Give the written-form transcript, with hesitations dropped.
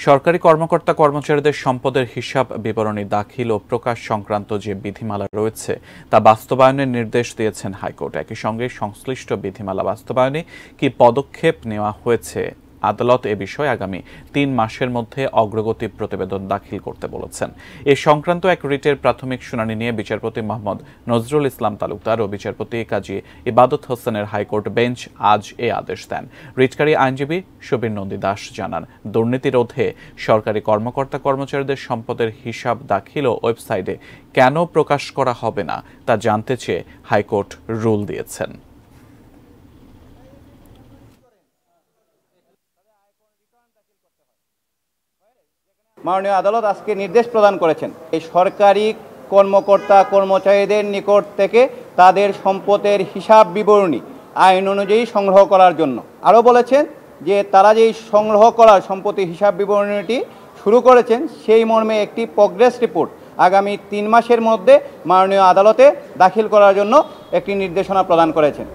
সরকারি কর্মকর্তা কর্মচারীদের সম্পদের হিসাব বিবরণী দাখিল ও প্রকাশ সংক্রান্ত যে বিধিমালা রয়েছে তা বাস্তবায়নের নির্দেশ দিয়েছেন হাইকোর্ট। একই সঙ্গে সংশ্লিষ্ট বিধিমালা বাস্তবায়নে কি পদক্ষেপ নেওয়া হয়েছে আদালত এ বিষয়ে আগামী ৩ মাসের মধ্যে অগ্রগতি প্রতিবেদন দাখিল করতে বলেছেন। এ সংক্রান্ত এক রিটের প্রাথমিক শুনানি নিয়ে বিচারপতি মোহাম্মদ নজরুল ইসলাম তালুকদার ও বিচারপতি কাজী ইবাদত হোসেনের হাইকোর্ট বেঞ্চ আজ এ আদেশ দেন। রিটকারী আইনজীবী সুবীর নন্দী দাস জানান, দুর্নীতি রোধে সরকারি কর্মকর্তা কর্মচারীদের সম্পদের হিসাব দাখিল ও ওয়েবসাইটে কেন প্রকাশ করা হবে না তা জানতে চেয়ে হাইকোর্ট রুল দিয়েছেন। মাননীয় আদালত আজকে নির্দেশ প্রদান করেছেন এই সরকারি কর্মকর্তা কর্মচারীদের নিকট থেকে তাদের সম্পদের হিসাব বিবরণী আইন অনুযায়ী সংগ্রহ করার জন্য। আরও বলেছেন যে তারা যেই সংগ্রহ করার সম্পত্তির হিসাব বিবরণীটি শুরু করেছেন সেই মর্মে একটি প্রগ্রেস রিপোর্ট আগামী ৩ মাসের মধ্যে মাননীয় আদালতে দাখিল করার জন্য একটি নির্দেশনা প্রদান করেছেন।